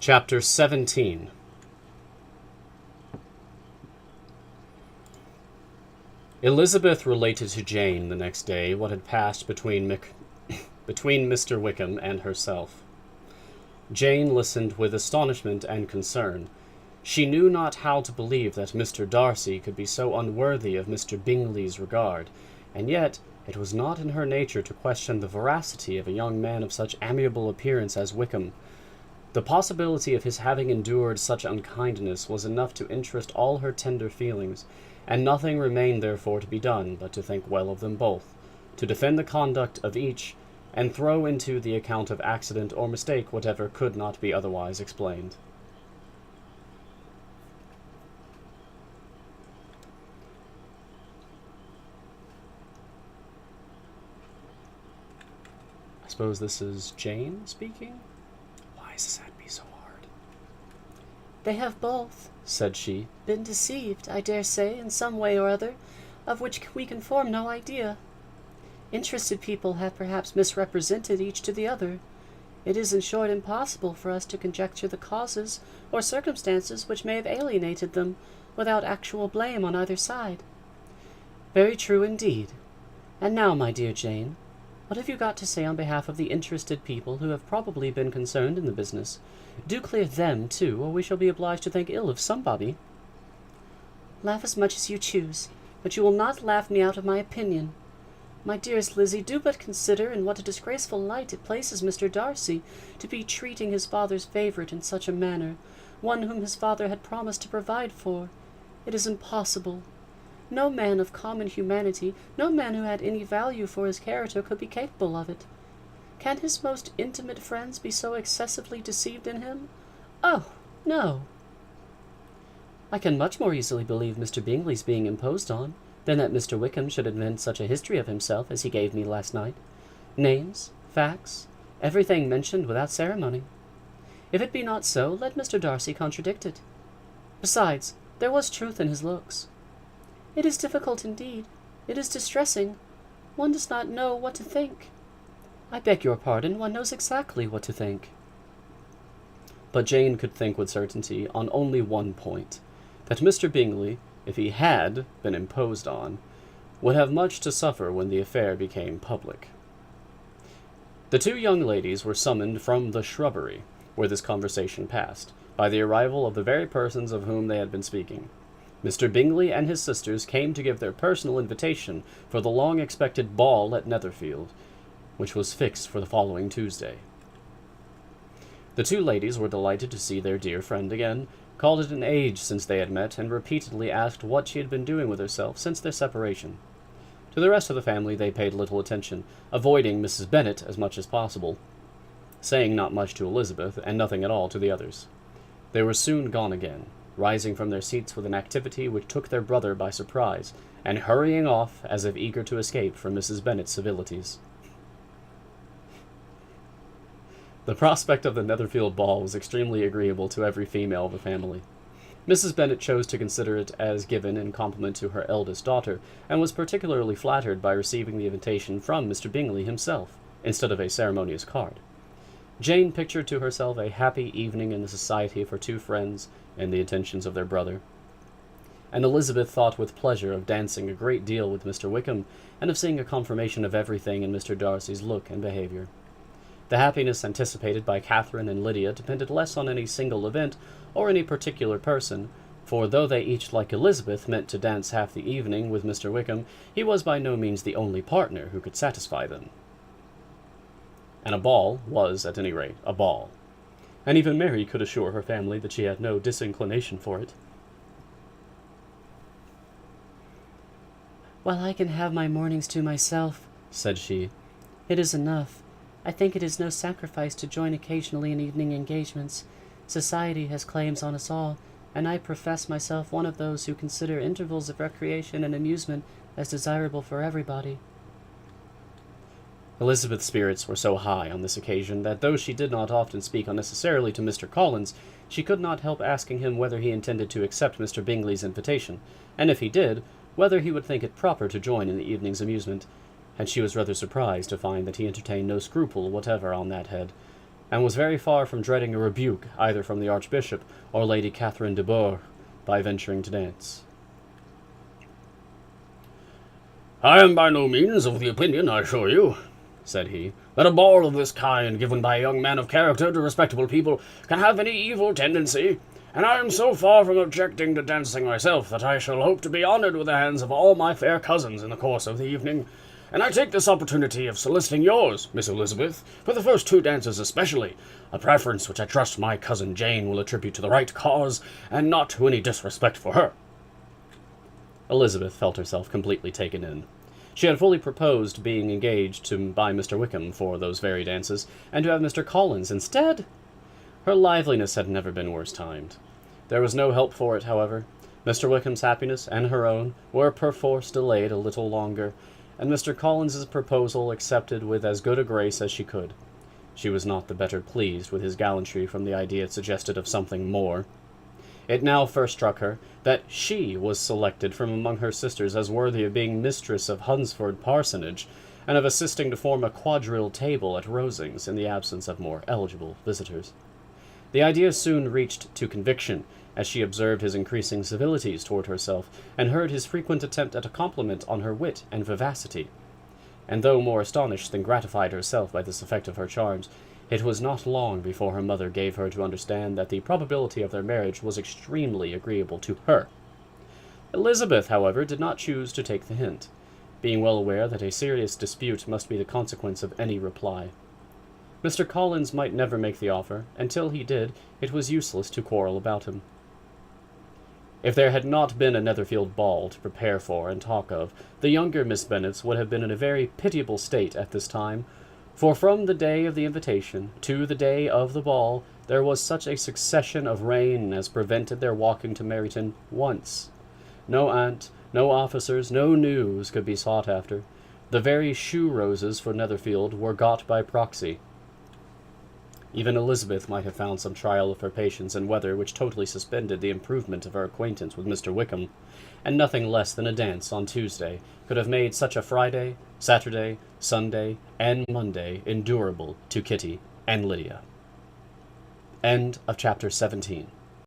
Chapter 17. Elizabeth related to Jane the next day what had passed between Mr. Wickham and herself. Jane listened with astonishment and concern. She knew not how to believe that Mr. Darcy could be so unworthy of Mr. Bingley's regard, and yet it was not in her nature to question the veracity of a young man of such amiable appearance as Wickham. The possibility of his having endured such unkindness was enough to interest all her tender feelings, and nothing remained therefore to be done but to think well of them both, to defend the conduct of each, and throw into the account of accident or mistake whatever could not be otherwise explained. I suppose this is Jane speaking? Why does that be so hard? "They have both," said she, "been deceived, I dare say, in some way or other, of which we can form no idea. Interested people have perhaps misrepresented each to the other. It is in short impossible for us to conjecture the causes or circumstances which may have alienated them, without actual blame on either side." "Very true indeed. And now, my dear Jane, what have you got to say on behalf of the interested people who have probably been concerned in the business? Do clear them, too, or we shall be obliged to think ill of somebody." "Laugh as much as you choose, but you will not laugh me out of my opinion. My dearest Lizzie, do but consider in what a disgraceful light it places Mr. Darcy to be treating his father's favourite in such a manner, one whom his father had promised to provide for. It is impossible. No man of common humanity, no man who had any value for his character, could be capable of it. Can his most intimate friends be so excessively deceived in him? Oh, no! I can much more easily believe Mr. Bingley's being imposed on, than that Mr. Wickham should invent such a history of himself as he gave me last night. Names, facts, everything mentioned without ceremony. If it be not so, let Mr. Darcy contradict it. Besides, there was truth in his looks. It is difficult indeed. It is distressing. One does not know what to think." "I beg your pardon, one knows exactly what to think." But Jane could think with certainty on only one point, that Mr. Bingley, if he had been imposed on, would have much to suffer when the affair became public. The two young ladies were summoned from the shrubbery, where this conversation passed, by the arrival of the very persons of whom they had been speaking. Mr. Bingley and his sisters came to give their personal invitation for the long-expected ball at Netherfield, which was fixed for the following Tuesday. The two ladies were delighted to see their dear friend again, called it an age since they had met, and repeatedly asked what she had been doing with herself since their separation. To the rest of the family they paid little attention, avoiding Mrs. Bennet as much as possible, saying not much to Elizabeth, and nothing at all to the others. They were soon gone again, rising from their seats with an activity which took their brother by surprise, and hurrying off as if eager to escape from Mrs. Bennet's civilities. The prospect of the Netherfield ball was extremely agreeable to every female of the family. Mrs. Bennet chose to consider it as given in compliment to her eldest daughter, and was particularly flattered by receiving the invitation from Mr. Bingley himself, instead of a ceremonious card. Jane pictured to herself a happy evening in the society of her two friends and the attentions of their brother. And Elizabeth thought with pleasure of dancing a great deal with Mr. Wickham, and of seeing a confirmation of everything in Mr. Darcy's look and behaviour. The happiness anticipated by Catherine and Lydia depended less on any single event or any particular person, for though they each, like Elizabeth, meant to dance half the evening with Mr. Wickham, he was by no means the only partner who could satisfy them. And a ball was, at any rate, a ball, and even Mary could assure her family that she had no disinclination for it. "While I can have my mornings to myself," said she, "it is enough. I think it is no sacrifice to join occasionally in evening engagements. Society has claims on us all, and I profess myself one of those who consider intervals of recreation and amusement as desirable for everybody." Elizabeth's spirits were so high on this occasion that though she did not often speak unnecessarily to Mr. Collins, she could not help asking him whether he intended to accept Mr. Bingley's invitation, and if he did, whether he would think it proper to join in the evening's amusement, and she was rather surprised to find that he entertained no scruple whatever on that head, and was very far from dreading a rebuke either from the Archbishop or Lady Catherine de Bourgh by venturing to dance. "I am by no means of the opinion, I assure you," said he, "that a ball of this kind, given by a young man of character to respectable people, can have any evil tendency, and I am so far from objecting to dancing myself that I shall hope to be honoured with the hands of all my fair cousins in the course of the evening, and I take this opportunity of soliciting yours, Miss Elizabeth, for the first 2 dances especially, a preference which I trust my cousin Jane will attribute to the right cause, and not to any disrespect for her." Elizabeth felt herself completely taken in. She had fully proposed being engaged by Mr. Wickham for those very dances, and to have Mr. Collins instead. Her liveliness had never been worse timed. There was no help for it, however. Mr. Wickham's happiness and her own were perforce delayed a little longer, and Mr. Collins's proposal accepted with as good a grace as she could. She was not the better pleased with his gallantry from the idea it suggested of something more. It now first struck her that she was selected from among her sisters as worthy of being mistress of Hunsford Parsonage, and of assisting to form a quadrille table at Rosings in the absence of more eligible visitors. The idea soon reached to conviction, as she observed his increasing civilities toward herself, and heard his frequent attempt at a compliment on her wit and vivacity. And though more astonished than gratified herself by this effect of her charms, it was not long before her mother gave her to understand that the probability of their marriage was extremely agreeable to her. Elizabeth, however, did not choose to take the hint, being well aware that a serious dispute must be the consequence of any reply. Mr. Collins might never make the offer, and till he did, it was useless to quarrel about him. If there had not been a Netherfield ball to prepare for and talk of, the younger Miss Bennets would have been in a very pitiable state at this time, for from the day of the invitation to the day of the ball there was such a succession of rain as prevented their walking to Meryton once. No aunt, no officers, no news could be sought after. The very shoe-roses for Netherfield were got by proxy. Even Elizabeth might have found some trial of her patience in weather which totally suspended the improvement of her acquaintance with Mr. Wickham, and nothing less than a dance on Tuesday could have made such a Friday, Saturday, Sunday, and Monday endurable to Kitty and Lydia. End of chapter 17.